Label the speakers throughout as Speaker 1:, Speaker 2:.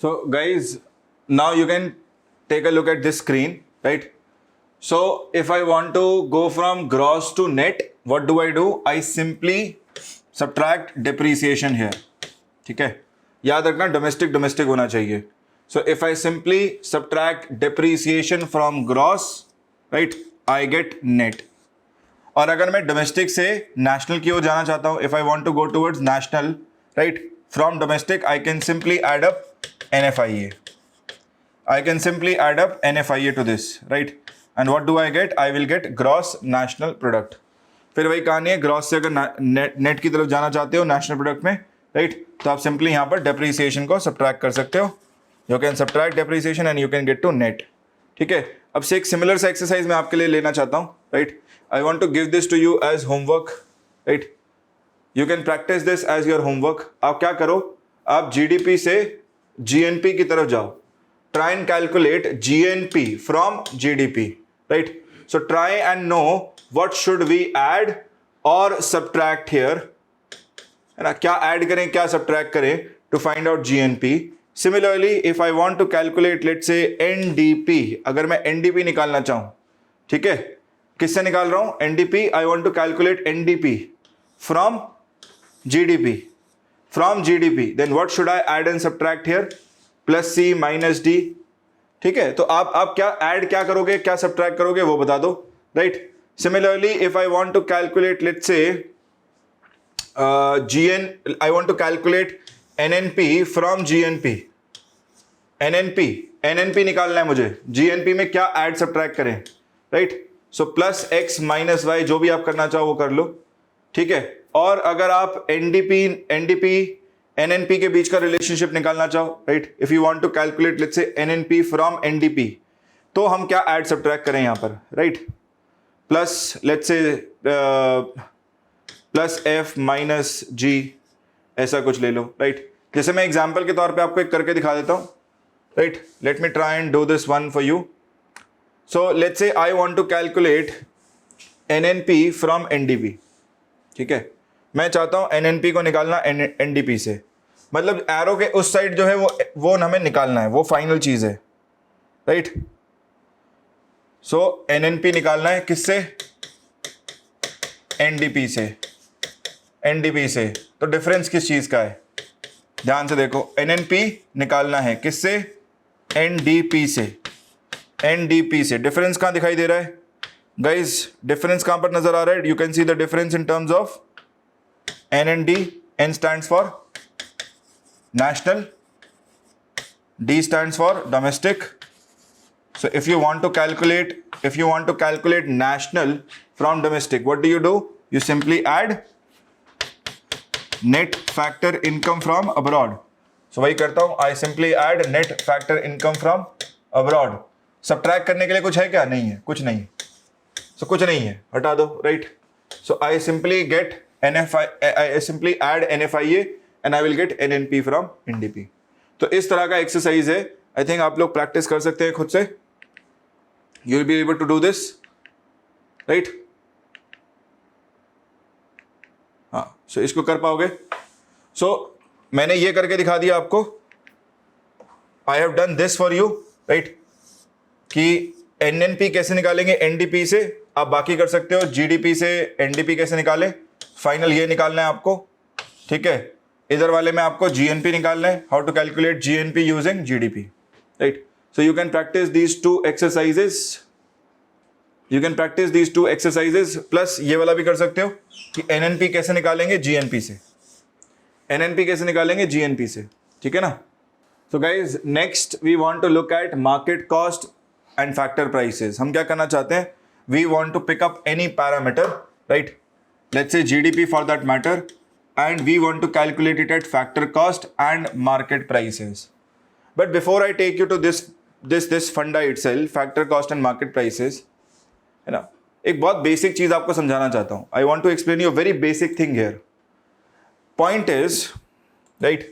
Speaker 1: So guys, now you can take a look at this screen, right? So if I want to go from gross to net, what do? I simply subtract depreciation here. ठीक है, याद रखना domestic होना चाहिए. So if I simply subtract depreciation from gross, right, I get net. और अगर मैं domestic से नेशनल की ओर जाना चाहता हूं, if I want to go towards national, right, from domestic I can simply add up NFIA. I can simply add up NFIA to this, right? And what do I get? I will get gross national product. फिर वही कहानी है, gross से अगर net की तरफ जाना चाहते हो नेशनल प्रोडक्ट में, राइट, तो आप सिंपली यहाँ पर डेप्रीसिएशन को सब्ट्रैक्ट कर सकते हो. You can subtract depreciation and you can get to net. ठीक है, अब से एक सिमिलर सा एक्सरसाइज मैं आपके लिए लेना चाहता हूँ, right. I want to give this to you as homework, right. You can practise this as your homework. आप क्या करो, आप जीडीपी से जीएनपी की तरफ जाओ. Try and calculate GNP from GDP, right? So try and know what should we add or subtract here. है ना, क्या add करें क्या subtract करें to find out GNP. Similarly, if I want to calculate, let's say NDP, अगर मैं NDP निकालना चाहूँ, ठीक है, किससे निकाल रहा हूँ NDP? I want to calculate NDP from GDP. From GDP, then what should I add and subtract here? Plus C minus D. ठीक है, तो आप क्या ऐड क्या करोगे क्या सब्ट्रैक्ट करोगे वो बता दो, right. Similarly if I want to calculate, let's say I want to calculate NNP from GNP. NNP निकालना है मुझे. जीएनपी में क्या ऐड सब्ट्रैक्ट करें, right. So plus X minus Y, जो भी आप करना चाहो वो कर लो. ठीक है, और अगर आप एनडीपी एनएनपी के बीच का रिलेशनशिप निकालना चाहो, right, if you want to calculate let's say NNP from NDP, तो हम क्या ऐड सब्ट्रैक्ट करें यहां पर, right. Plus let's say plus F minus G, ऐसा कुछ ले लो, राइट. जैसे मैं एग्जांपल के तौर पे आपको एक करके दिखा देता हूं, right. Let me try and do this one for you. So let's say I want to calculate NNP from NDP. ठीक है, मैं चाहता हूं एनएनपी को निकालना एनडीपी से, मतलब एरो के उस साइड जो है वो हमें निकालना है, वो फाइनल चीज है, राइट. सो एनएनपी निकालना है किससे? एनडीपी से. एनडीपी से, तो डिफरेंस किस चीज का है? ध्यान से देखो, एनएनपी निकालना है किससे? एनडीपी से. एनडीपी से डिफरेंस कहां दिखाई दे रहा है गाइज? डिफरेंस कहां पर नजर आ रहा है? You can see the difference in terms of N and D. N stands for national, D stands for domestic. So if you want to calculate national from domestic, what do? You simply add net factor income from abroad. So वही करता हूं, I simply add net factor income from abroad. Subtract करने के लिए कुछ है क्या? नहीं है, कुछ नहीं. So कुछ नहीं है, हटा दो, right? So I simply get I simply add NFIA and I will get NNP from NDP. तो इस तरह का एक्सरसाइज है. आई थिंक आप लोग प्रैक्टिस कर सकते हैं खुद से. You will be able to do this, right. हाँ, सो इसको कर पाओगे. सो मैंने ये करके दिखा दिया आपको. I have done this for you, right, कि NNP कैसे निकालेंगे NDP से. आप बाकी कर सकते हो. GDP से NDP कैसे निकालें, फाइनल ये निकालना है आपको. ठीक है, इधर वाले में आपको GNP निकालना है. How to calculate GNP using GDP, right. So you can practise these two exercises. Plus ये वाला भी कर सकते हो कि NNP कैसे निकालेंगे GNP से. NNP कैसे निकालेंगे GNP से. ठीक है ना. So guys, next we want to look at market cost and factor prices. हम क्या करना चाहते हैं? We want to pick up any parameter, right. Let's say GDP for that matter, and we want to calculate it at factor cost and market prices. But before I take you to this funda itself, factor cost and market prices, है ना, एक बहुत basic चीज आपको समझाना चाहता हूं. I want to explain you a very basic thing here. Point is, right,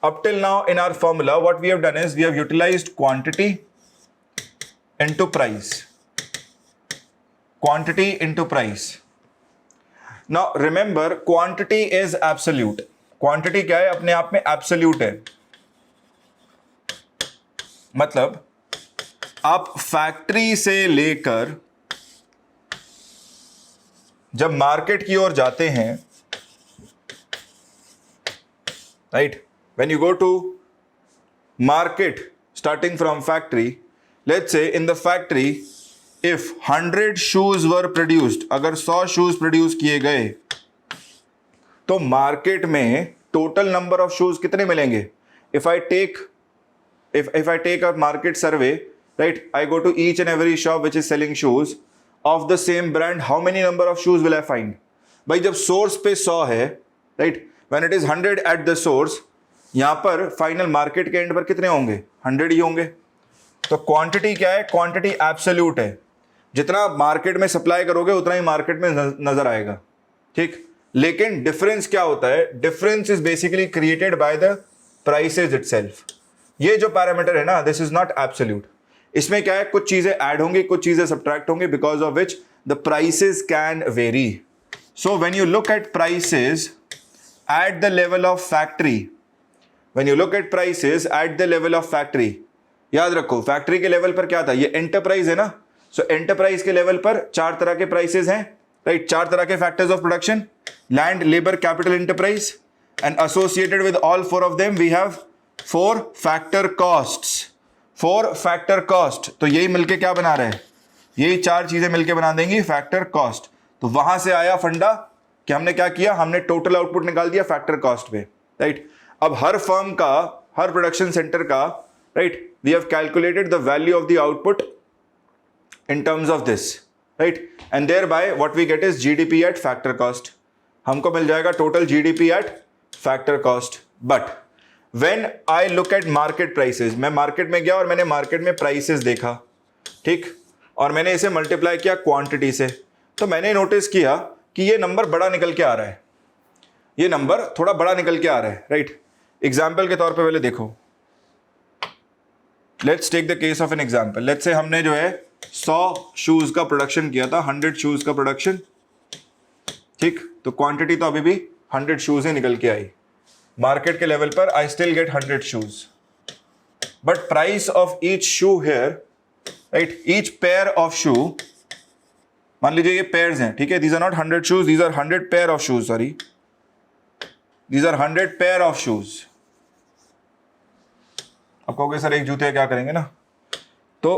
Speaker 1: up till now in our formula, what we have done is we have utilized quantity into price. Quantity into price. Now remember, quantity is absolute. Quantity क्या है? अपने आप में absolute है. मतलब आप factory से लेकर जब मार्केट की ओर जाते हैं, right, when you go to market starting from factory, let's say in the factory if 100 shoes were produced, अगर 100 shoes produce किए गए तो मार्केट में टोटल नंबर ऑफ शूज कितने मिलेंगे? if I take a market survey, right, I go to each and every shop which is selling shoes of the same brand, how many number of shoes will I find? भाई जब source पे 100 है, right, when it is 100 at the source, यहां पर final market के and पर कितने होंगे? 100 ही होंगे। तो क्वांटिटी क्या है? क्वांटिटी एब्सोल्यूट है, जितना मार्केट में सप्लाई करोगे उतना ही मार्केट में नजर आएगा, ठीक। लेकिन डिफरेंस क्या होता है? Difference is basically created by the prices itself. ये जो पैरामीटर है ना, दिस इज नॉट एब्सोल्यूट। इसमें क्या है, कुछ चीजें ऐड होंगी, कुछ चीजें सब्ट्रैक्ट होंगी, because of which the prices can very. So when you look eight prices at the level of factory, when you look at prices at the level of factory, याद रखो फैक्ट्री के level पर क्या था? ये enterprise है ना। सो enterprise के लेवल पर 4 तरह के प्राइसेस हैं, राइट, 4 तरह के factors of production, land, labour, capital, enterprise, and associated with all 4 of them we have 4 factor costs. 4 factor cost, तो यही मिलके क्या बना रहे हैं? यही 4 चीजें मिलके बना देंगी फैक्टर कॉस्ट। तो वहां से आया फंडा कि हमने क्या किया, हमने टोटल आउटपुट निकाल दिया फैक्टर कॉस्ट पे, राइट। अब हर फर्म का, हर प्रोडक्शन सेंटर का, right, we have calculated the value of the output in terms of this, right, and there bye what we get is GDP at factor cost. हमको मिल जाएगा total GDP at factor cost. But when I look at market prices, मैं market में गया और मैंने market में prices देखा, ठीक, और मैंने इसे मल्टीप्लाई किया क्वांटिटी से, तो मैंने नोटिस किया कि ये नंबर बड़ा निकल के आ रहा है, ये नंबर थोड़ा बड़ा निकल के आ रहा है, राइट। एग्जाम्पल के तौर पे पहले देखो, let's take the case of an example. Let's say हमने जो है 100 शूज का प्रोडक्शन किया था, 100 शूज का प्रोडक्शन, ठीक, तो क्वांटिटी तो अभी भी 100 शूज ही निकल के आई। मार्केट के लेवल पर I still get 100 shoes, but price of each shoe here, right, each pair of shoe, मान लीजिए ये पेयर्स हैं, ठीक है, these are not 100 shoes, these are 100 pair of shoes, sorry, these are 100 pair of shoes। अब कहोगे sir एक जूते क्या करेंगे ना, तो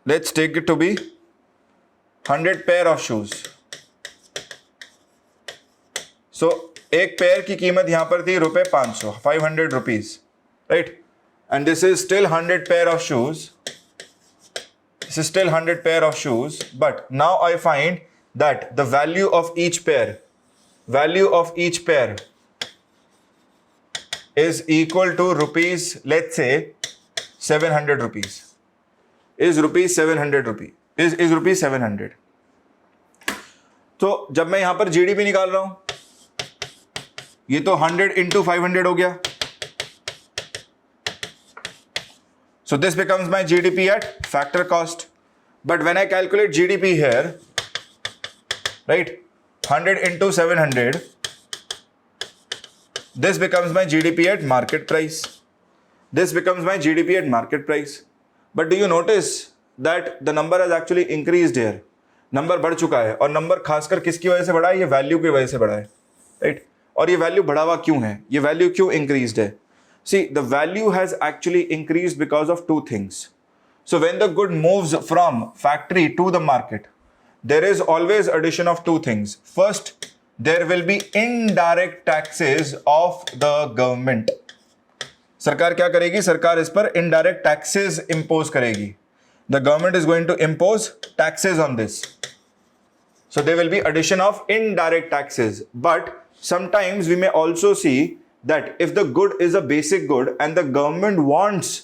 Speaker 1: let's take it to be 100 pair of shoes। so एक पेयर की कीमत यहां पर थी ₹500, 500 rupees, right, and this is still 100 pair of shoes, this is still 100 pair of shoes, but now I find that the value of each pair is equal to rupees, let's say 700 rupees, is rupees 700 rupees, is rupees 700। तो जब मैं यहां पर GDP निकाल रहा हूं, ये तो 100 into 500 हो गया, so this becomes my GDP at factor cost। but when I calculate GDP here, right, 100 into 700, this becomes my GDP at market price, this becomes my GDP at market price। but do you notice that the number has actually increased here? Number बढ़ चुका है, और number खासकर किसकी वजह से बढ़ा है? ये वैल्यू की वजह से बढ़ा है, राइट। और ये वैल्यू बढ़ा हुआ क्यों है? ये वैल्यू क्यों इंक्रीज्ड है? See, the value has actually increased because of 2 things। so when the good moves from factory to the market, there is always addition of 2 things। first, there will be indirect taxes of the government। सरकार क्या करेगी? सरकार इस पर indirect taxes impose करेगी। The government is going to impose taxes on this, so there will be addition of indirect taxes। but sometimes we may also see that if the good is a basic good and the government wants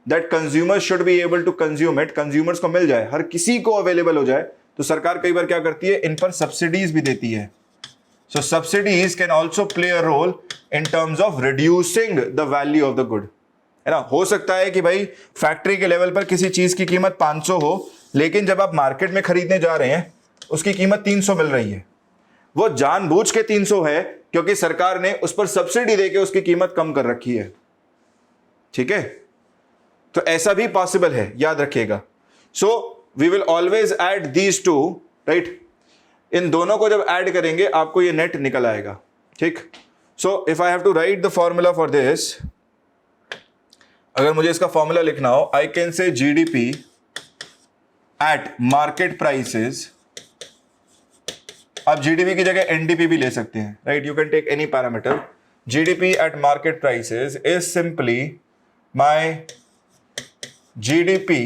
Speaker 1: that consumers should be able to consume it, consumers को मिल जाए, हर किसी को available हो जाए, तो सरकार कई बार क्या करती है? इन पर सब्सिडीज भी देती है। So subsidies can also play a role in terms of reducing the value of the good, है ना। हो सकता है कि भाई फैक्ट्री के लेवल पर किसी चीज की कीमत 500 हो, लेकिन जब आप मार्केट में खरीदने जा रहे हैं उसकी कीमत 300 मिल रही है। वो जानबूझ के 300 है क्योंकि सरकार ने उस पर सब्सिडी देके उसकी कीमत कम कर रखी है, ठीक है। तो ऐसा भी पॉसिबल है, याद रखिएगा. So we will always add these two, right. इन दोनों को जब ऐड करेंगे आपको ये नेट निकल आएगा. ठीक. So if I have to write the formula for this, अगर मुझे इसका फॉर्मूला लिखना हो, I can say GDP at market prices. आप जीडीपी की जगह एनडीपी भी ले सकते हैं, right. You can take any parameter. GDP at market prices is simply my GDP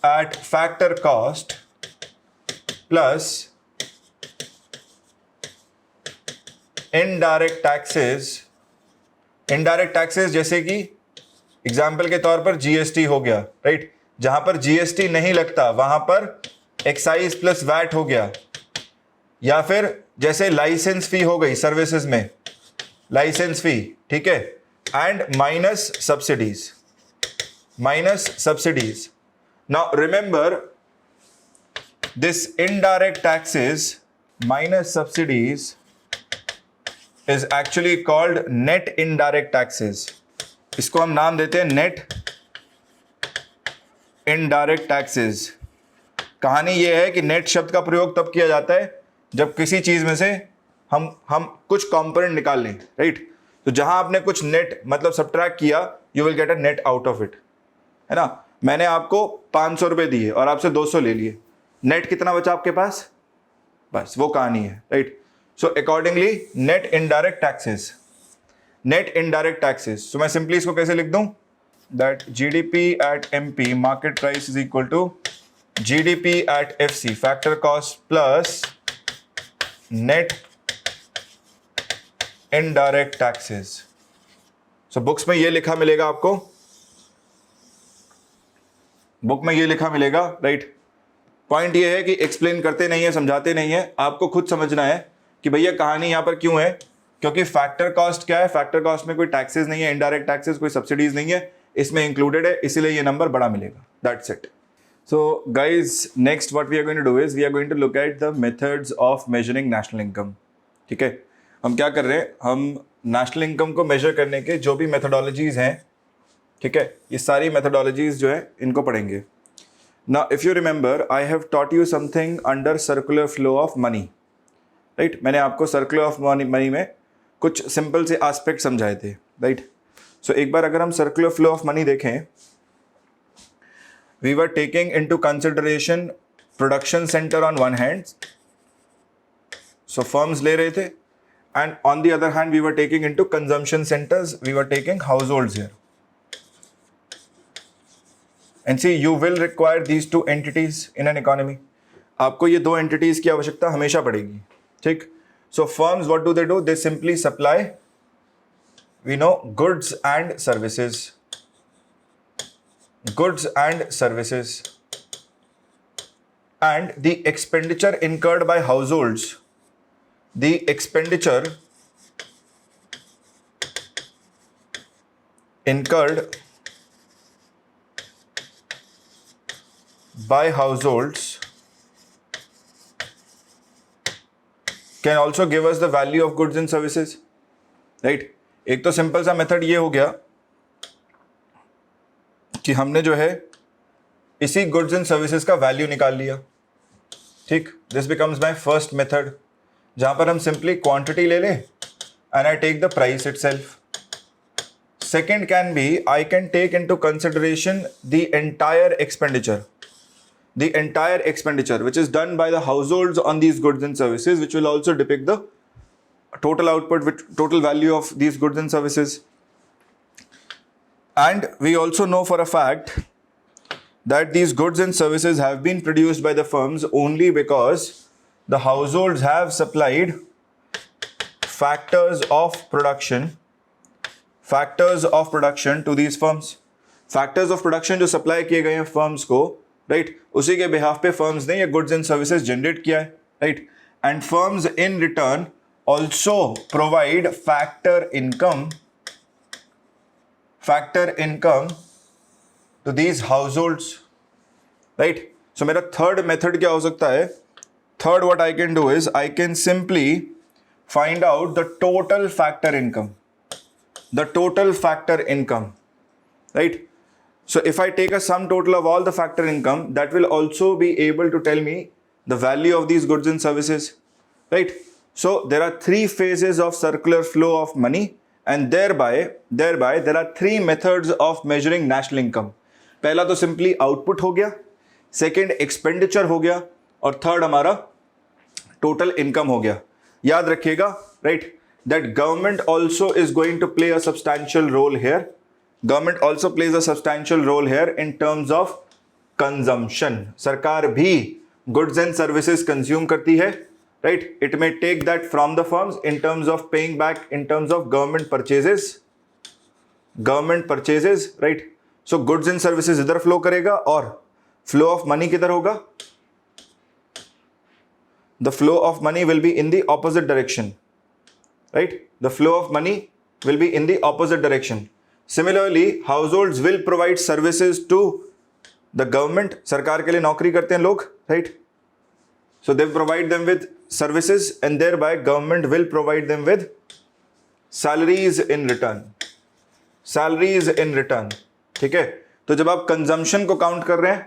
Speaker 1: at factor cost plus indirect taxes. Indirect taxes जैसे कि example के तौर पर जीएसटी हो गया, राइट. जहां पर जीएसटी नहीं लगता वहां पर एक्साइज प्लस वैट हो गया, या फिर जैसे लाइसेंस फी हो गई सर्विसेज में, लाइसेंस फी, ठीक है. And minus subsidies, minus subsidies. Now remember this indirect taxes minus subsidies is actually called net indirect taxes. इसको हम नाम देते हैं net indirect taxes. कहानी ये है कि net शब्द का प्रयोग तब किया जाता है जब किसी चीज में से हम कुछ कंपोनेंट निकाल लें, राइट. तो जहां आपने कुछ net मतलब सब्ट्रैक्ट किया, you will get a net out of it, है ना. मैंने आपको 500 रुपए दिए और आपसे 200 ले लिए, नेट कितना बचा आपके पास, बस वो कहानी है, right. So accordingly, net indirect taxes, net indirect taxes. So मैं simply इसको कैसे लिख दूं? That GDP at MP market price is equal to GDP at FC factor cost plus net indirect taxes. So books में ये लिखा मिलेगा आपको, बुक में ये लिखा मिलेगा, राइट. पॉइंट ये है कि एक्सप्लेन करते नहीं है, समझाते नहीं है, आपको खुद समझना है कि भैया कहानी यहां पर क्यों है. क्योंकि फैक्टर कॉस्ट क्या है, फैक्टर कॉस्ट में कोई टैक्सेस नहीं है, इनडायरेक्ट टैक्सेस, कोई सब्सिडीज नहीं है, इसमें इंक्लूडेड है, इसीलिए ये नंबर बड़ा मिलेगा. That's it. So guys, next what we are going to do is we are going to look at the methods of measuring national income. ठीक है, हम क्या कर रहे हैं, हम नेशनल इनकम को मेजर करने के जो भी मेथोडोलॉजीज हैं, ठीक है, ये सारी मेथोडोलॉजीज जो है इनको पढ़ेंगे. Now if you remember, I have taught you something under circular flow of money, right. मैंने आपको सर्कुलर ऑफ मनी में कुछ सिंपल से एस्पेक्ट समझाए थे, राइट. सो एक बार अगर हम सर्कुलर फ्लो ऑफ मनी देखें, we were taking into consideration production center on one hand, so firms ले रहे थे, and on the other hand we were taking into consumption centers, we were taking households here. And see you will require these two entities in an economy. आपको ये दो entities की आवश्यकता हमेशा पड़ेगी, ठीक. So firms what do they simply supply, we no, goods and services, goods and services, and the expenditure incurred by households, the expenditure incurred by households can also give us the value of goods and services, right. एक तो simple सा method ये हो गया कि हमने जो है इसी गुड्स एंड सर्विसेज का वैल्यू निकाल लिया, ठीक. This becomes my first method, जहां पर हम सिंपली क्वांटिटी ले लें and I take the price itself. Second can be, I can take into consideration the entire expenditure, the entire expenditure which is done by the households on these goods and services, which will also depict the total output, with total value of these goods and services. And we also know for a fact that these goods and services have been produced by the firms only because the households have supplied factors of production to these firms. Factors of production जो supply किए गए हैं firms को, right, उसी के behalf पे firms ने ये गुड्स एंड सर्विसेज जनरेट किया है, right. And firms in return also provide factor income to these households, right. So मेरा थर्ड मेथड क्या हो सकता है, third what I can do is I can simply find out the total factor income, right? So if I take a sum total of all the factor income, that will also be able to tell me the value of these goods and services, right? So there are three phases of circular flow of money, and thereby there are three methods of measuring national income. पहला तो simply output हो गया, second expenditure हो गया, और third हमारा total income हो गया. याद रखिएगा, right, that government also is going to play a substantial role here. Government also plays a substantial role here in terms of consumption. सरकार भी goods and services consume करती है, right? It may take that from the firms in terms of paying back in terms of government purchases, right? So goods and services इधर flow करेगा और flow of money किधर होगा? The flow of money will be in the opposite direction, right? The flow of money will be in the opposite direction. Similarly, households will provide services to the government. सरकार के लिए नौकरी करते हैं लोग, right? So they provide them with services, and thereby government will provide them with salaries in return. Salaries in return. ठीक है? तो जब आप consumption को count कर रहे हैं,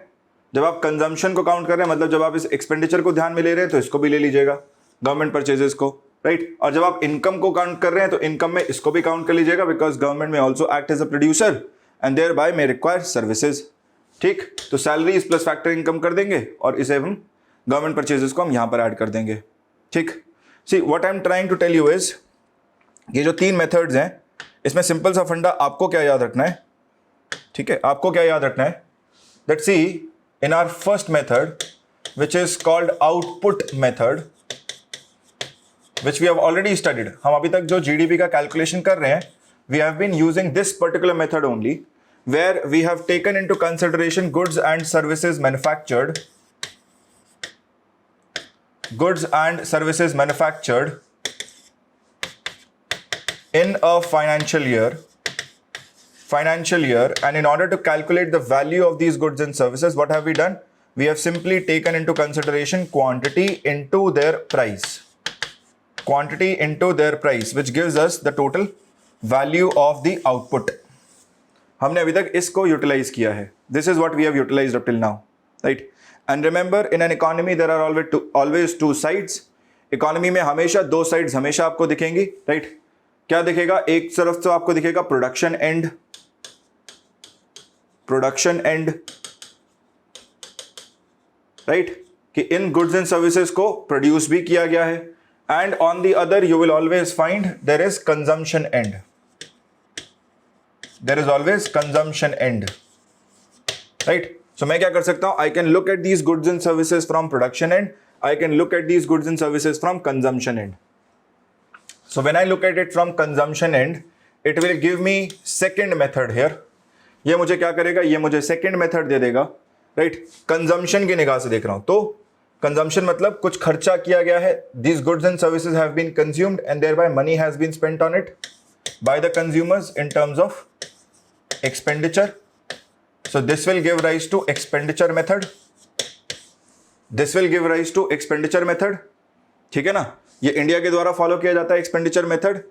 Speaker 1: मतलब जब आप इस expenditure को ध्यान में ले रहे हैं, तो इसको भी ले लीजिएगा, government purchases को, राइट? और जब आप इनकम को काउंट कर रहे हैं तो इनकम में इसको भी काउंट कर लीजिएगा, बिकॉज गवर्नमेंट में also act as a producer and there bye may require services. ठीक, तो सैलरीज प्लस फैक्टर इनकम कर देंगे और इसे हम गवर्नमेंट परचेजेस को हम यहां पर ऐड कर देंगे. ठीक, see what I am trying to tell you is, ये जो तीन मेथड्स हैं इसमें सिंपल सा फंडा आपको क्या याद रखना है. ठीक है, आपको क्या याद रखना है, that see in our first method which is called output method, which we have already studied. हम अभी तक जो GDP का calculation कर रहे हैं, we have been using this particular method only, where we have taken into consideration goods and services manufactured in a financial year, and in order to calculate the value of these goods and services, what have we done? We have simply taken into consideration quantity into their price, which gives us the total value of the output. हमने अभी तक इसको utilise किया है. This is what we have utilized up till now, right? And remember, in an economy there are always two sides. Economy में हमेशा दो sides हमेशा आपको दिखेंगी, राइट? क्या दिखेगा? एक तरफ तो आपको दिखेगा प्रोडक्शन एंड, राइट, कि इन गुड्स एंड सर्विसेज को प्रोड्यूस भी किया गया है, and on the other you will always find there is consumption end. Right? So मैं क्या कर सकता हूं? I can look at these goods and services from production end. I can look at these goods and services from consumption end. So when I look at it from consumption end, it will give me second method here. ये मुझे क्या करेगा? ये मुझे second method दे देगा, right? Consumption की निगाह से देख रहा हूं तो कंजम्पशन मतलब कुछ खर्चा किया गया है. These goods and services have been consumed and thereby money has been spent on it by the consumers in terms of expenditure. So this will give rise to expenditure method. ठीक है ना? ये इंडिया के द्वारा follow किया जाता है expenditure method.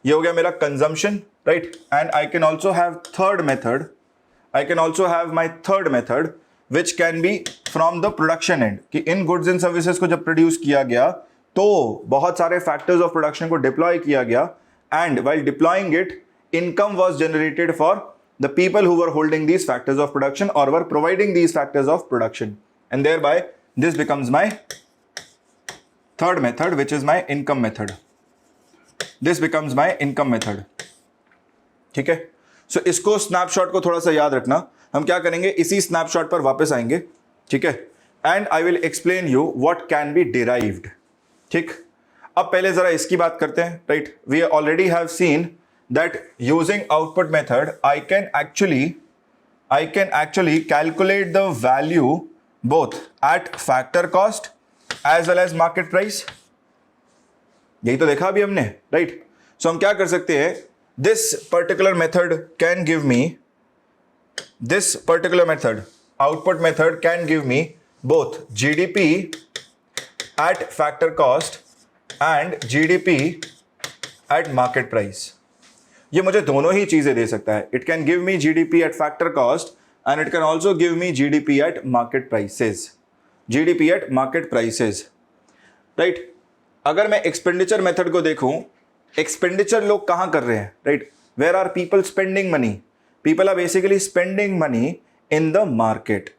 Speaker 1: ये हो गया मेरा consumption, right? And I can also have my third method which can be from the production end, कि इन goods and services को जब प्रोड्यूस किया गया तो बहुत सारे फैक्टर्स ऑफ प्रोडक्शन को डिप्लॉय किया गया, and while deploying it income was generated for the people who were holding these factors of production or were providing these factors of production, and thereby this becomes my third method, which is my income method. ठीक है? सो इसको snapshot को थोड़ा सा याद रखना. हम क्या करेंगे, इसी स्नैपशॉट पर वापस आएंगे, ठीक है? And I will explain you what can be derived. ठीक, अब पहले जरा इसकी बात करते हैं, right? We already have seen that using output method I can actually calculate the value both at factor cost as well as market price. यही तो देखा अभी हमने, राइट? सो हम क्या कर सकते हैं, this particular method can give me, output method can give me both GDP at factor cost and GDP at market price. ये मुझे दोनों ही चीजें दे सकता है. It can give me GDP at factor cost and it can also give me GDP at market prices. GDP at market prices, right. अगर मैं expenditure method को देखूं, एक्सपेंडिचर लोग कहां कर रहे हैं, right. Where are people spending money? People are basically spending money in the market,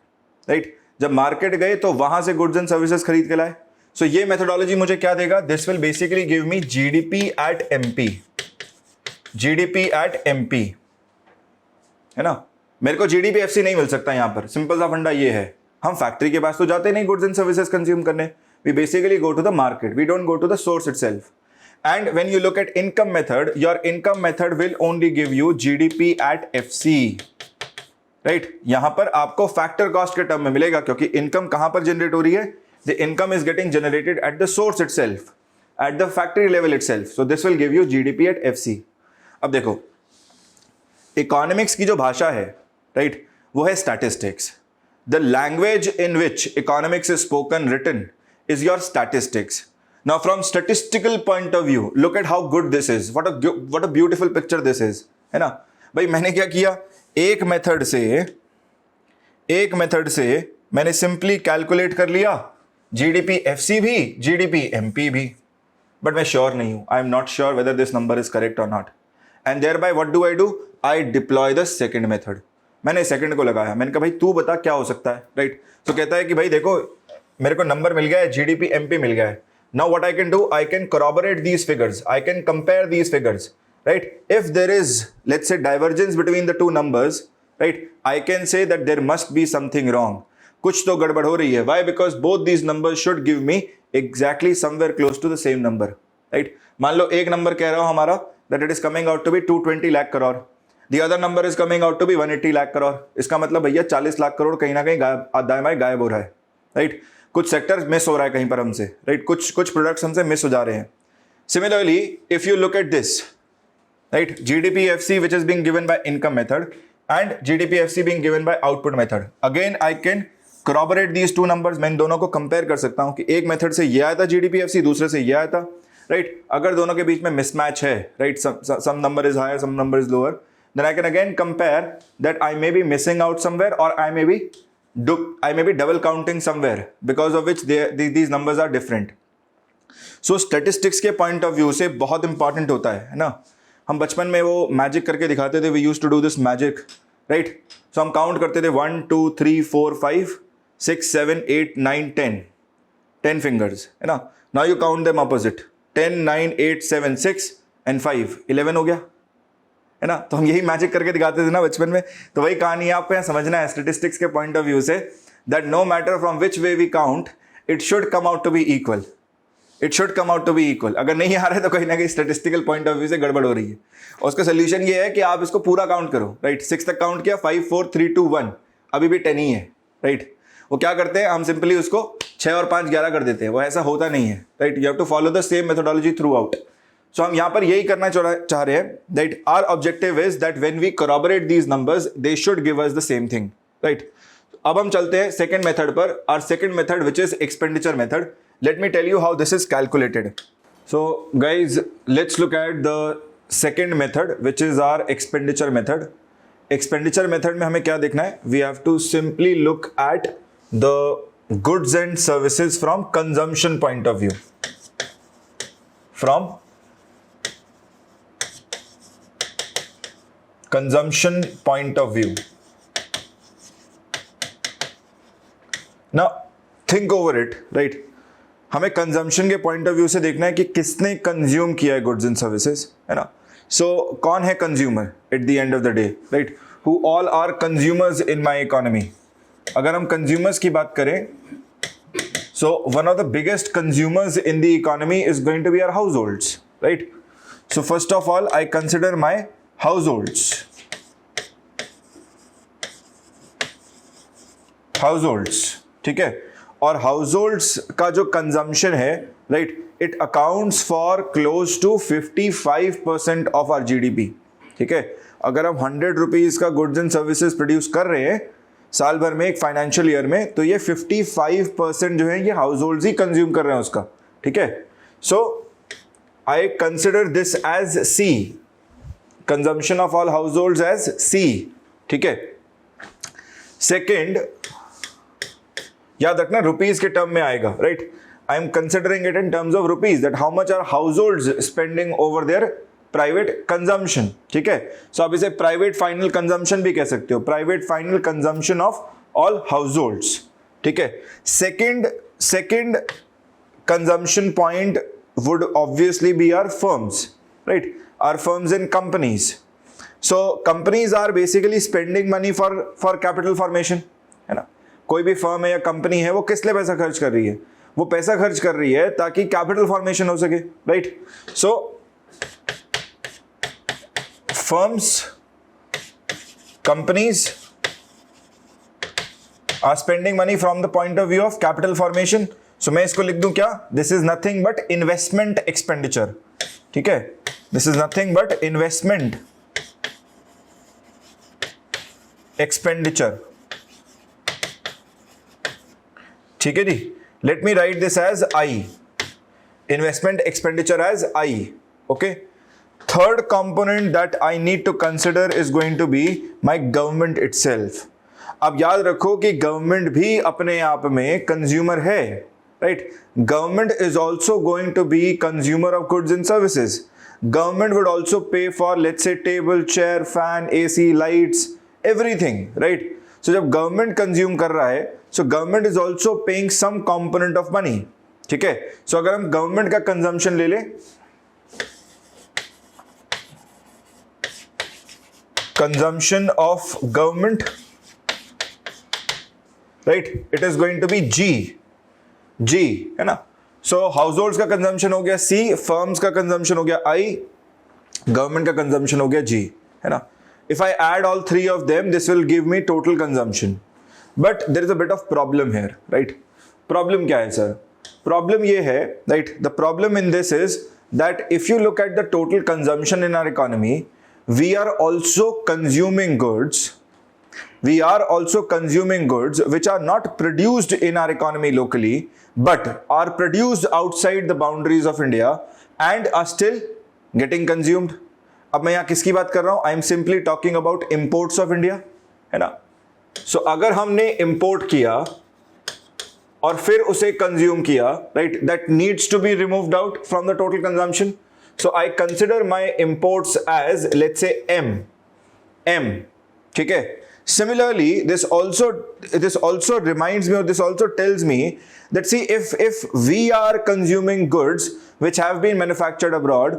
Speaker 1: right. जब मार्केट गए तो वहां से गुड्स एंड सर्विसेज खरीद के लाए. सो ये मेथोडोलॉजी मुझे क्या देगा? This will basically give me GDP at MP. GDP at MP, है ना. मेरे को जीडीपी एफसी नहीं मिल सकता यहां पर. सिंपल सा फंडा ये है, हम फैक्ट्री के पास तो जाते नहीं गुड्स एंड सर्विसेज कंज्यूम करने. We basically go to the market, we don't go to the source itself. And when you look at income method, your income method will only give you GDP at FC, right? यहां पर आपको factor cost के term में मिलेगा, क्योंकि income कहां पर generate हो रही है? The income is getting generated at the source itself, at the factory level itself. So this will give you GDP at FC. अब देखो, इकोनॉमिक्स की जो भाषा है, right, वो है statistics. The language in which economics is spoken, written, is your statistics. Now from statistical point of view, look at how good this is. What a beautiful picture this is, है ना. भाई मैंने क्या किया, एक method से मैंने simply calculate कर लिया जीडीपी एफसी भी, जीडीपी एमपी भी. बट मैं श्योर नहीं हूं, I am not sure whether this number is correct और not. And there bye what do? I deploy the second method. मैंने सेकंड को लगाया, मैंने कहा भाई तू बता क्या हो सकता है, राइट. तो कहता है कि भाई देखो मेरे को नंबर मिल गया है, जीडीपी एमपी मिल गया है. Now what I can do, I can corroborate these figures, I can compare these figures, right? If there is, let's say, divergence between the two numbers, right, I can say that there must be something wrong. कुछ तो गड़बड़ हो रही है. Why? Because both these numbers should give me exactly somewhere close to the same number, right? मान लो एक number कह रहा हूं हमारा that it is coming out to be 220 lakh crore, the other number is coming out to be 180 lakh crore. इसका मतलब भैया 40 लाख करोड़ कहीं ना कहीं दाएं बाएं गायब हो रहा है, राइट. कुछ सेक्टर मिस हो रहा है कहीं पर हमसे, राइट. कुछ प्रोडक्ट्स हमसे मिस हो जा रहे हैं. Similarly if you look at this, right, GDP FC which is being given by income method and GDP FC being given by output method, again I can corroborate these two numbers. मैं इन दोनों को compare कर सकता हूं कि एक method से ये आया था जीडीपी एफसी, दूसरे से ये आया था, राइट. अगर दोनों के बीच में मिसमैच है, right, some number is higher, some number is lower, then I can again compare that I may be missing out somewhere or I may be double counting somewhere because of which these numbers are different. So statistics के point of view से बहुत important होता है ना. हम बचपन में वो मैजिक करके दिखाते थे, we used to do this magic, right? So हम काउंट करते थे 1 2 3 4 5 6 7 8 9 10 fingers, है ना. Now you count them opposite, 10 9 8 7 6 and 5 11 हो गया, है ना. तो हम यही मैजिक करके दिखाते थे ना बचपन में. तो वही कहानी है, आपको यहाँ समझना है स्टेटिस्टिक्स के पॉइंट ऑफ व्यू से, that no matter from which way we count, it should come out to be equal. It should come out to be equal. अगर नहीं आ रहा है तो कहीं ना कहीं स्टेटिस्टिकल पॉइंट ऑफ व्यू से गड़बड़ हो रही है. और उसका सोल्यूशन ये है कि आप इसको पूरा काउंट करो, राइट. 6 तक काउंट किया, 5 4 3 2 1, अभी भी 10 ही है, राइट. वो क्या करते हैं, हम सिंपली उसको 6 और 5 11 कर देते हैं. वो ऐसा होता नहीं है, right. You have to follow the same methodology throughout. So हम यहाँ पर यही करना चाह रहे हैं, that our objective is that when we corroborate these numbers they should give us the same thing, right. अब हम चलते हैं सेकंड मेथड पर. Our second method which is expenditure method. Let me tell you how this is calculated. So guys let's look at the second method which is our expenditure method. Expenditure method में हमें क्या देखना है, we have to simply look at the goods and services from consumption point of view. From consumption point of view. Now think over it, right. हमें consumption के point of view से देखना है कि किसने consume किया है goods and services, है ना. So कौन है consumer at the end of the day, right. Who all are consumers in my economy. अगर हम consumers की बात करें, so one of the biggest consumers in the economy is going to be our households, right. So first of all I consider my households, ठीक है. और households का जो कंजम्पशन है, right, it accounts for close to 55% of our GDP, ठीक है. अगर हम 100 रुपीज का गुड्स एंड सर्विसेज प्रोड्यूस कर रहे हैं साल भर में, एक फाइनेंशियल ईयर में, तो ये 55% जो है ये हाउसहोल्ड्स ही कंज्यूम कर रहे हैं उसका, ठीक है. So I consider this as C, consumption of all household as C, ठीक है। सेकेंड, याद रखना रुपीज के टर्म में आएगा, right. I am considering it in terms of rupees, that how much are household spending over their private consumption, ठीक है। सो आप इसे प्राइवेट फाइनल कंजम्पशन भी कह सकते हो, private final consumption of all house holds, ठीक है। Second consumption point would obviously be our firms, right? Our firms and companies. So companies are basically spending money for capital formation, है ना। कोई भी फर्म है या कंपनी है, वो किस लिए पैसा खर्च कर रही है? वो पैसा खर्च कर रही है ताकि कैपिटल फॉर्मेशन हो सके, right. So firms, companies are spending money from the point of view of capital formation. So मैं इसको लिख दूं क्या? This is nothing but investment expenditure, ठीक है। This is nothing but investment expenditure, ठीक है जी। Let me write this as I, investment expenditure as I, okay. Third component that I need to consider is going to be my government itself. अब याद रखो कि government भी अपने आप में कंज्यूमर है, right? Government is also going to be consumer of goods and services. Government would also pay for, let's say, table, chair, fan, AC, lights, everything, right? So जब government consume कर रहा है, so government is also paying some component of money, ठीक है। so अगर हम government का consumption ले ले, consumption of government, right, it is going to be G, है ना। सो हाउस होल्ड्स का कंजम्पशन हो गया C, फर्म्स का कंजम्पशन हो गया I, गवर्नमेंट का कंजम्पशन हो गया G, है ना। If I add all three of them, this will give me total consumption. But there is a bit of problem here, right. Problem क्या है सर? प्रॉब्लम ये है, right, the problem in this is that if you look at the total consumption in our economy, we are also consuming goods, we are also consuming goods which are not produced in our economy locally but are produced outside the boundaries of India and are still getting consumed. अब मैं यहाँ किसकी बात कर रहा हूँ? I am simply talking about imports of India, है ना। So अगर हमने import किया और फिर उसे consume किया, right, that needs to be removed out from the total consumption. So I consider my imports as, let's say, M, ठीक है। Similarly, this also reminds me, or this also tells me that, see, if we are consuming goods which have been manufactured abroad,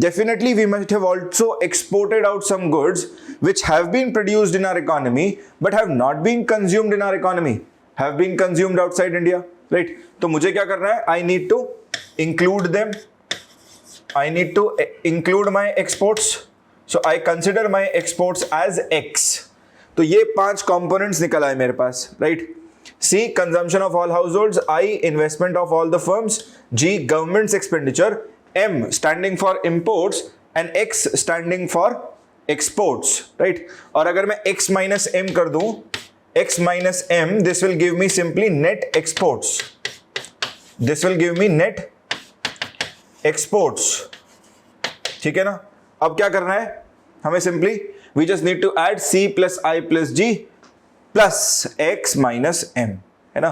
Speaker 1: definitely we must have also exported out some goods which have been produced in our economy but have not been consumed in our economy, have been consumed outside India, right? तो मुझे क्या करना है? I need to include them. I need to include my exports. So I consider my exports as X. तो ये 5 components निकल आए मेरे पास, right. C, consumption of all households, I, investment of all the firms, G, government's expenditure, M standing for imports and X standing for exports, right. और अगर मैं X minus M कर दूं, X minus M, this will give me simply net exports, this will give me net exports, ठीक है ना। अब क्या करना है हमें? Simply we just need to add C plus I plus G plus X minus M, है ना।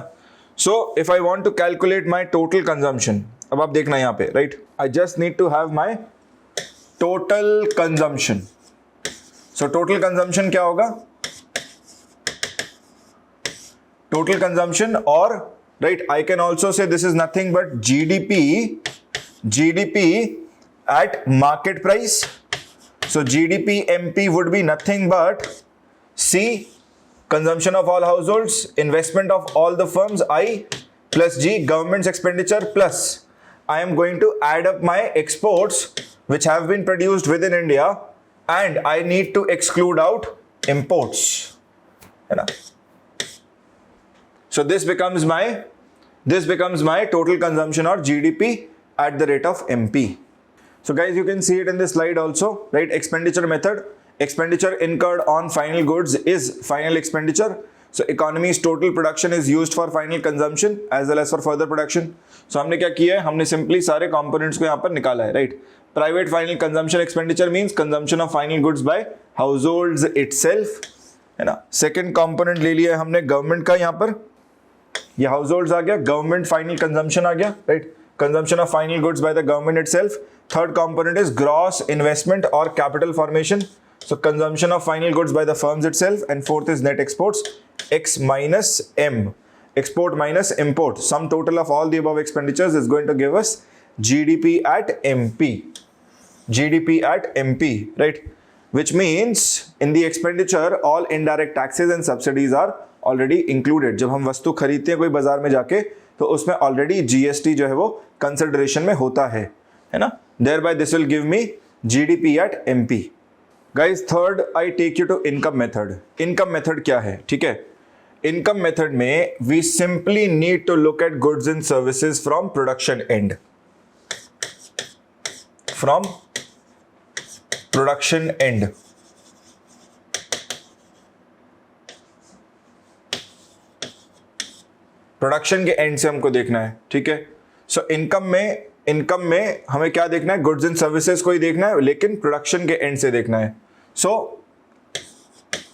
Speaker 1: So if I want to calculate my total consumption, अब आप देखना यहाँ पे, right, I just need to have my total consumption. So total consumption क्या होगा? Total consumption, or, right, I can also say this is nothing but GDP at market price. So GDP MP would be nothing but C, consumption of all households, investment of all the firms, I, plus G, government's expenditure, plus I am going to add up my exports which have been produced within India, and I need to exclude out imports, है ना। So this becomes my total consumption, or GDP at the rate of MP. So guys, you can see it in this slide also, right? Expenditure method. Expenditure incurred on final goods is final expenditure. So economy's total production is used for final consumption as well as for further production. सो हमने क्या किया है, हमने simply सारे components को यहाँ पर निकाला है, right. Private final consumption expenditure means consumption of final goods bye households itself, है ना। सेकंड कंपोनेंट ले लिया है हमने गवर्नमेंट का, यहाँ पर ये हाउसहोल्ड्स आ गया, गवर्नमेंट फाइनल कंजम्पशन आ गया, right, consumption of final goods by the government itself. Third component is gross investment और capital formation, so consumption of final goods by the firms itself. And fourth is net exports, X minus M, export minus import. Sum total of all the above expenditures is going to give us GDP at MP, GDP at MP, right, which means in the expenditure all indirect taxes and subsidies are already included. जब हम वस्तु खरीदते हैं कोई बाजार में जाके तो उसमें already GST जो है वो consideration में होता है ना। Thereby this will give me GDP at MP. Guys, third I take you to income method. Income method क्या है, ठीक है। Income method में we simply need to look at goods and services from production end. From production end. Production के and से हमको देखना है, ठीक है। सो इनकम में हमें क्या देखना है, गुड्स एंड सर्विसेज को ही देखना है, लेकिन प्रोडक्शन के एंड से देखना है। So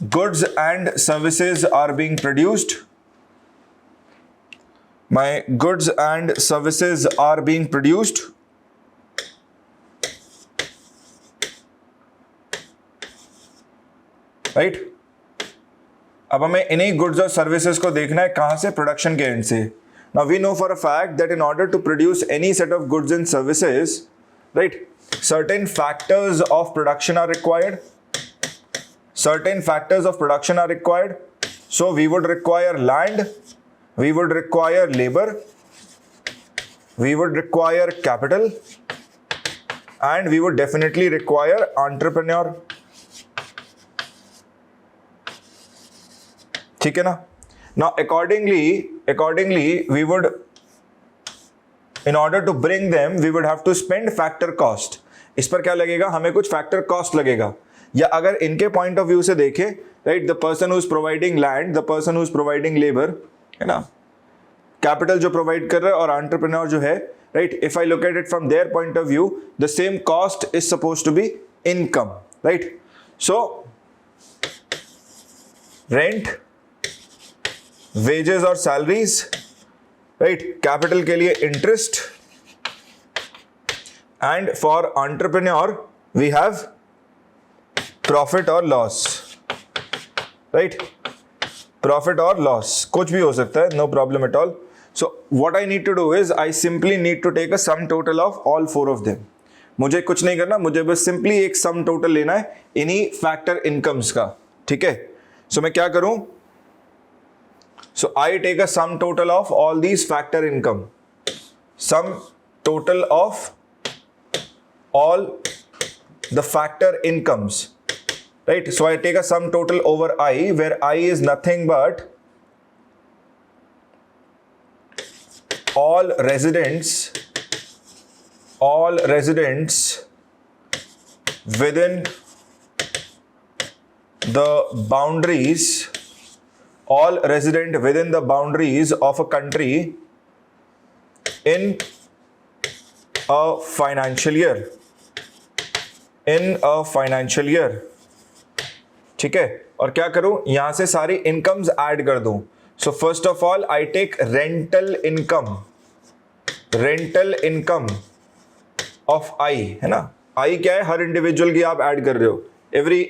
Speaker 1: goods and services are being produced, my goods and services are being produced, right. अब हमें इन्हीं गुड्स और सर्विसेज को देखना है कहां से, प्रोडक्शन के एंड से। Now we know for a fact that in order to produce any set of goods and services, right, certain factors of production are required. Certain factors of production are required. So we would require land, we would require labor, we would require capital, and we would definitely require entrepreneur. ठीक है ना। Now accordingly we would, in order to bring them, we would have to spend factor cost. इस पर क्या लगेगा, हमें कुछ factor cost लगेगा। या अगर इनके point of view से देखें, right, the person who is providing land, the person who is providing labor, है ना, capital जो provide कर रहा है और entrepreneur जो है, right, if I look at it from their point of view, the same cost is supposed to be income, right? So rent, wages और salaries, right, capital के लिए interest, and for entrepreneur we have profit or loss, right, profit or loss, कुछ भी हो सकता है, no problem at all. So what I need to do is I simply need to take a sum total of all four of them. मुझे कुछ नहीं करना, मुझे बस simply एक sum total लेना है इन्हीं factor incomes का, ठीक है। So मैं क्या करूं, so I take a sum total of all these factor income, sum total of all the factor incomes, right? So I take a sum total over I, where I is nothing but all residents within the boundaries, all resident within the boundaries of a country in a financial year, ठीक है। और क्या करूं, यहां से सारी incomes add कर दूं। So first of all I take rental income of I, है ना। आई क्या है, हर इंडिविजुअल की आप ऐड कर रहे हो, every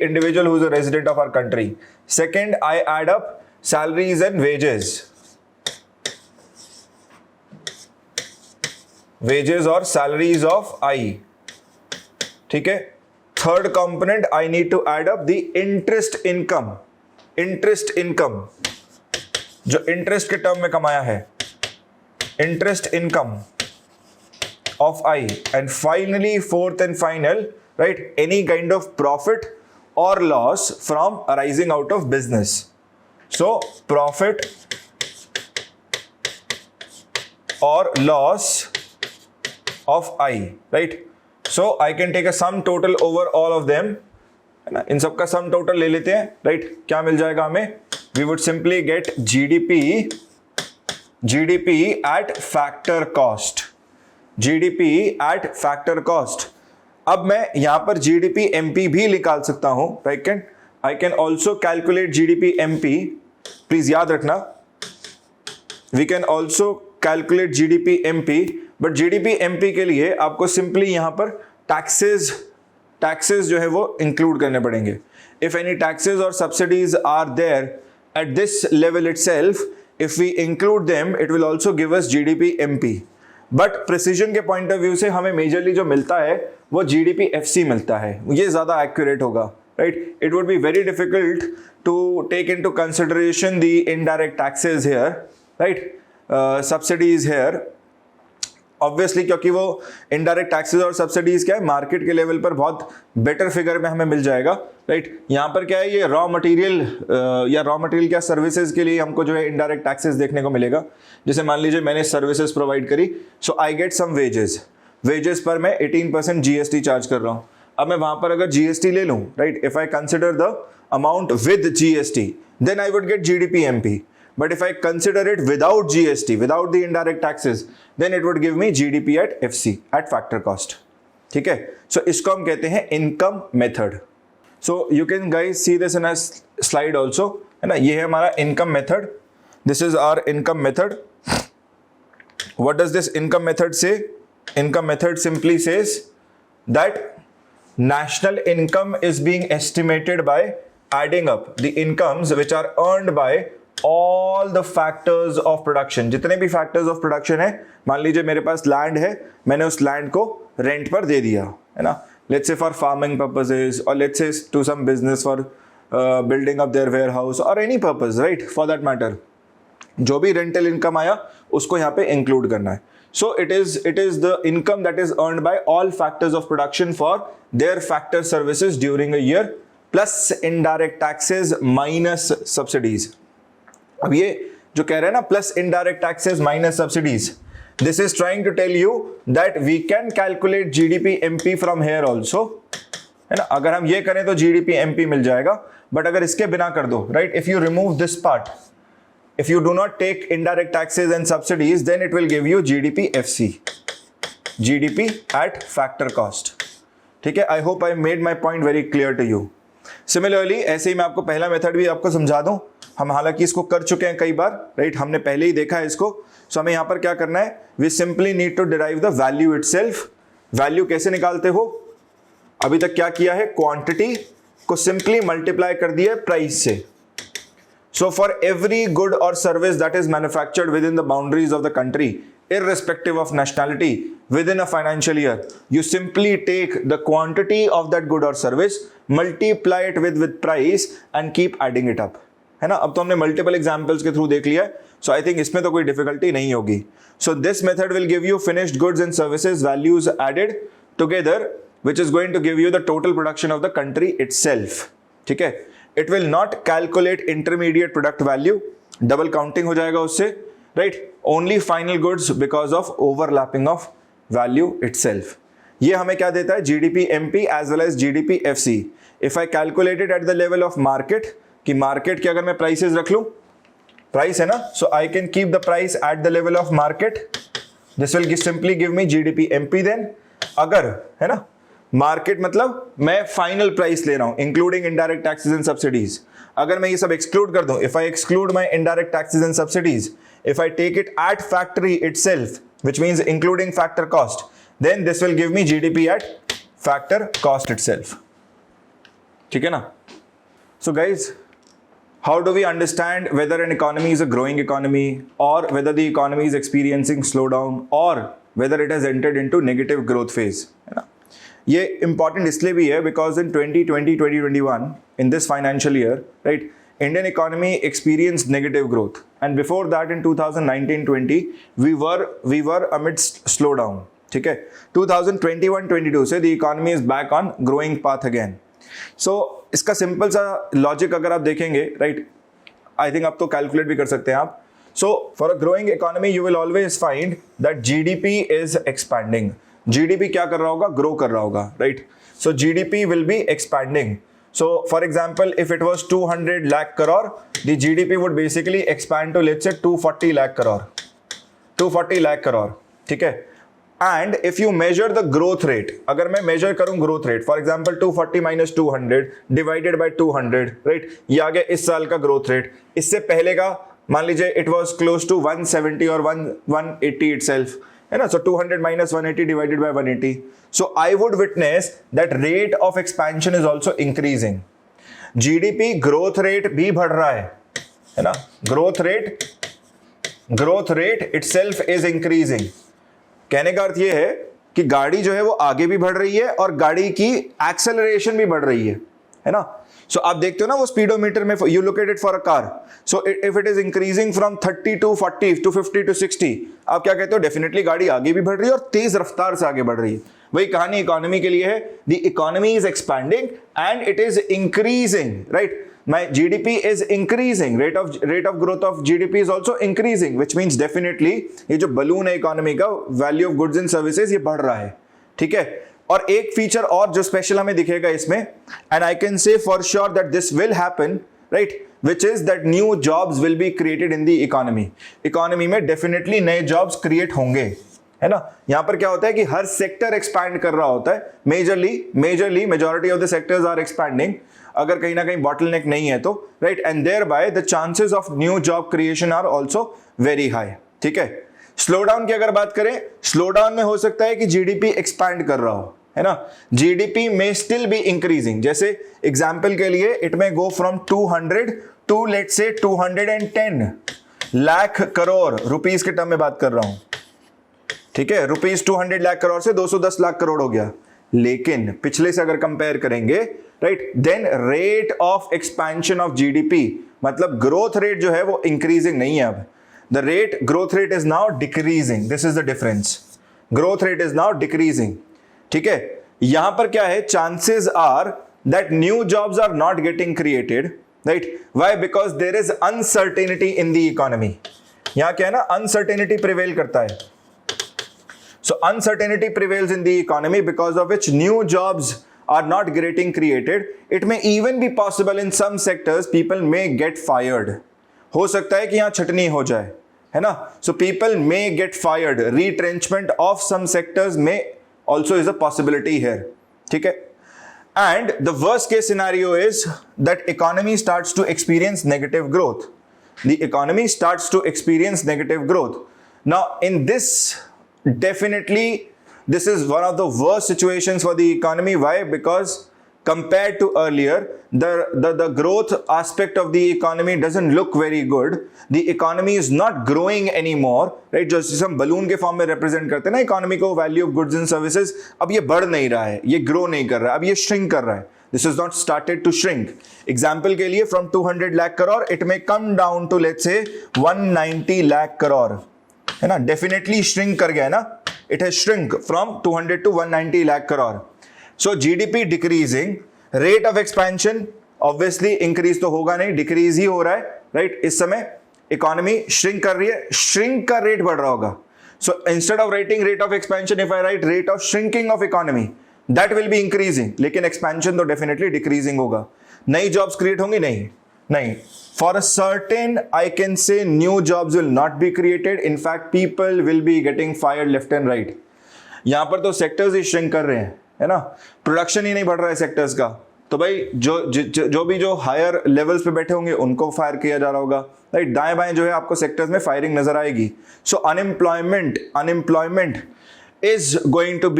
Speaker 1: individual who is a resident of our country. Second, I add up salaries and wages or salaries of I, ठीक है। Third component, I need to add up the interest income, जो interest के term में कमाया है, interest income of I. And finally, fourth and final, right, any kind of profit or loss from arising out of business. So profit or loss of I, right? So I can take a sum total over all of them, है ना। इन सब का sum total ले लेते हैं, right? क्या मिल जाएगा हमें, we would simply get GDP GDP at factor cost, GDP at factor cost. अब मैं यहां पर GDP MP भी निकाल सकता हूं. I can also calculate GDP MP. Please याद रखना, we can also calculate GDP MP, but GDP MP के लिए आपको सिंपली यहां पर टैक्सेस जो है वो इंक्लूड करने पड़ेंगे. If any taxes or subsidies are there at this level itself, if we include them, it will also give us GDP MP. But precision के पॉइंट ऑफ व्यू से हमें मेजरली जो मिलता है वो GDP FC मिलता है, ये ज़्यादा एक्यूरेट होगा, right. It would be very difficult to take into consideration the indirect taxes here, right, subsidies here, obviously, क्योंकि वो इनडायरेक्ट टैक्सेस और सब्सिडीज क्या है, मार्केट के लेवल पर बहुत बेटर फिगर में हमें मिल जाएगा, राइट. यहाँ पर क्या है, ये रॉ मटेरियल क्या सर्विसेज के लिए हमको जो है इनडायरेक्ट टैक्सेस देखने को मिलेगा. जैसे मान लीजिए मैंने सर्विसेज प्रोवाइड करी, सो आई गेट सम वेजेस पर मैं 18% GST चार्ज कर रहा हूँ. अब मैं वहां पर अगर GST ले लूँ, right, if I consider the amount with GST, then I would get GDP MP. But if I consider it without GST, without the indirect taxes, then it would give me GDP at FC, at factor cost. ठीक है, so इसको हम कहते हैं income method. So you can guys see this in a slide also, है ना. ये है हमारा income method. This is our income method. What does this income method say? Income method simply says that national income is being estimated by adding up the incomes which are earned by all the factors of production. जितने भी factors of production है, मान लीजिए मेरे पास land है, मैंने उस land को रेंट पर दे दिया, है ना. Let's say for farming purposes, और let's say to some business for building up their warehouse, और any purpose, right, for that matter. जो भी रेंटल इनकम आया उसको यहाँ पे इंक्लूड करना है. So it is the income that is earned by all factors of production for their factor services during a year, plus indirect taxes minus subsidies. अब ये जो कह रहे हैं ना, plus indirect taxes minus subsidies, this is trying to tell you that we can calculate GDP MP from here also, है ना. अगर हम ये करें तो GDP MP मिल जाएगा, बट अगर इसके बिना कर दो, right, if you remove this part, if you do not take indirect taxes and subsidies, then it will give you GDP FC, GDP at factor cost. ठीक है, I hope I made my point very clear to you. Similarly, ऐसे ही मैं आपको पहला method भी आपको समझा दूं. हम हालांकि इसको कर चुके हैं कई बार, राइट, हमने पहले ही देखा है इसको. सो हमें यहाँ पर क्या करना है, we simply need to derive the value itself. Value कैसे निकालते हो, अभी तक क्या किया है, क्वांटिटी को सिंपली मल्टीप्लाई कर दिया प्राइस से. So for every good or service that is manufactured within the boundaries of the country, irrespective of nationality, within a financial year, you simply take the quantity of that good or service, multiply it with price and keep adding it up. है ना. अब तो हमने multiple examples के through देख लिया है, so I think इसमें तो कोई difficulty नहीं होगी. So this method will give you finished goods and services values added together, which is going to give you the total production of the country itself. ठीक है. It will not calculate intermediate product value, double counting हो जाएगा उससे, right? Only final goods because of overlapping of value itself. ये हमें क्या देता है, GDP MP as well as GDP FC. If I calculate it at the level of market, कि market के अगर मैं prices रख लूँ, price है ना, so I can keep the price at the level of market. This will simply give me GDP MP then. अगर है ना, मार्केट मतलब मैं फाइनल प्राइस ले रहा हूं including indirect taxes and subsidies. अगर मैं ये सब एक्सक्लूड कर दूं, if I exclude my indirect taxes and subsidies, if I take it at factory itself, which means including factor cost, then this will give me GDP at factor cost itself. ठीक है ना. So guys, how do we understand whether an economy is a growing economy or whether the economy is experiencing slowdown or whether it has entered into negative growth phase, है ना. ये important इसलिए भी है because in 2020-2021 in this financial year, right, Indian economy experienced negative growth, and before that in 2019-20 we were amidst slowdown. ठीक है. 2021-22 से the economy is back on growing path again. So इसका simple सा logic अगर आप देखेंगे, right, I think आप तो कैलकुलेट भी कर सकते हैं आप. So for a growing economy you will always find that GDP is expanding. GDP क्या कर रहा होगा, ग्रो कर रहा होगा, right. So GDP will be expanding. So for example, if it was 200 lakh crore, the GDP would basically expand to let's say 240 lakh crore. 240 lakh crore, ठीक है। And if you measure the growth rate, अगर मैं major करूं growth rate, for example 240 minus 200 divided by 200, right, ये आ गया इस साल का ग्रोथ रेट। इससे पहले का मान लीजिए इट वाज क्लोज टू 170 और 180 इटसेल्फ, है ना। सो 200 minus 180 divided by 180, so I would witness that rate of expansion is also increasing. GDP growth rate भी बढ़ रहा है ना, growth rate itself is increasing. कहने का अर्थ ये है कि गाड़ी जो है वो आगे भी बढ़ रही है और गाड़ी की एक्सेलरेशन भी बढ़ रही है ना। सो आप देखते हो ना वो स्पीडोमीटर में, you look at it for a car, so if it is increasing from 30 to 40 to 50 to 60, आप क्या कहते हो, डेफिनेटली गाड़ी आगे भी बढ़ रही है और तेज रफ्तार से आगे बढ़ रही है। वही कहानी इकोनॉमी के लिए है, the economy is expanding and it is increasing, right. My GDP is increasing, rate of growth of GDP is also increasing, which means definitely ये जो बलून है इकोनॉमी का, value of goods and services, ये बढ़ रहा है, ठीक है। और एक फीचर और जो स्पेशल हमें दिखेगा इसमें, एंड आई कैन से for sure that this will happen, right, which is that new jobs will be created in the economy. Economy में डेफिनेटली नए जॉब्स क्रिएट होंगे, है ना। यहां पर क्या होता है कि हर सेक्टर एक्सपैंड कर रहा होता है, majorly majority of the sectors are expanding, अगर कहीं ना कहीं बॉटलनेक नहीं है तो, right, and there bye the chances of new job creation are also very high, ठीक है। स्लो डाउन की अगर बात करें, स्लो डाउन में हो सकता है कि जीडीपी एक्सपैंड कर रहा हो, है ना। जीडीपी में स्टिल बी इंक्रीजिंग, जैसे एग्जांपल के लिए इट में go from 200 to let's say 210 lakh crore, rupees के टर्म में बात कर रहा हूं, ठीक है। रुपीस 200 लाख करोड़ से 210 लाख करोड़ हो गया, लेकिन पिछले से अगर कंपेयर करेंगे, right, then rate of expansion of GDP, मतलब ग्रोथ रेट जो है वो इंक्रीजिंग नहीं है अब, the rate growth rate is now decreasing, this is the difference, growth rate is now decreasing, ठीक है। यहां पर क्या है, chances are that new jobs are not getting created, right, why, because there is uncertainty in the economy. यहां क्या है ना, अनसर्टेनिटी प्रिवेल करता है, so uncertainty prevails in the economy because of which new jobs are not getting created. It may even be possible in some sectors people may get fired, हो सकता है कि यहां छटनी हो जाए, है ना। so people may get fired, retrenchment of some sectors may also is a possibility here, ठीक है। and the worst case scenario is that economy starts to experience negative growth, the economy starts to experience negative growth. Now in this, definitely this is one of the worst situations for the economy. Why? Because compared to earlier, the growth aspect of the economy doesn't look very good. The economy is not growing anymore, right? जो हम balloon के form में represent करते हैं ना economy को, value of goods and services, अब ये बढ़ नहीं रहा है, ये ग्रो नहीं कर रहा है, अब ये श्रिंक कर रहा है। This is not started to shrink. Example के लिए from 200 lakh crore it may come down to let's say 190 lakh crore, है ना। डेफिनेटली श्रिंक कर गया है ना, it has shrink from 200 to 190 lakh crore. So GDP decreasing, rate of expansion obviously increase तो होगा नहीं, डिक्रीज ही हो रहा है, राइट। इस समय इकोनॉमी श्रिंक कर रही है, श्रिंक का रेट बढ़ रहा होगा। So instead of writing rate of expansion, if I right rate of shrinking of economy, that will be increasing, लेकिन एक्सपेंशन तो डेफिनेटली डिक्रीजिंग होगा। नई जॉब्स क्रिएट होंगी, नहीं। For a certain, I can say new jobs will not be created. In fact, people will be getting fired left and right. यहाँ पर तो sectors ही shrink कर रहे हैं, है ना। प्रोडक्शन ही नहीं बढ़ रहा है सेक्टर्स का, तो भाई जो हायर लेवल्स पे बैठे होंगे उनको फायर किया जा रहा होगा, राइट। दाएं बाएं जो है आपको सेक्टर्स में फायरिंग नजर आएगी। सो unemployment is going to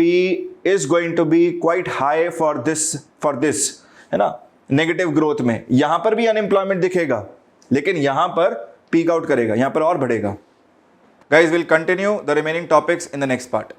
Speaker 1: be quite high for this, है ना। नेगेटिव ग्रोथ में यहां पर भी अनएम्प्लॉयमेंट दिखेगा, लेकिन यहां पर पीक आउट करेगा, यहां पर और बढ़ेगा। Guys, will continue the remaining topics in the next part.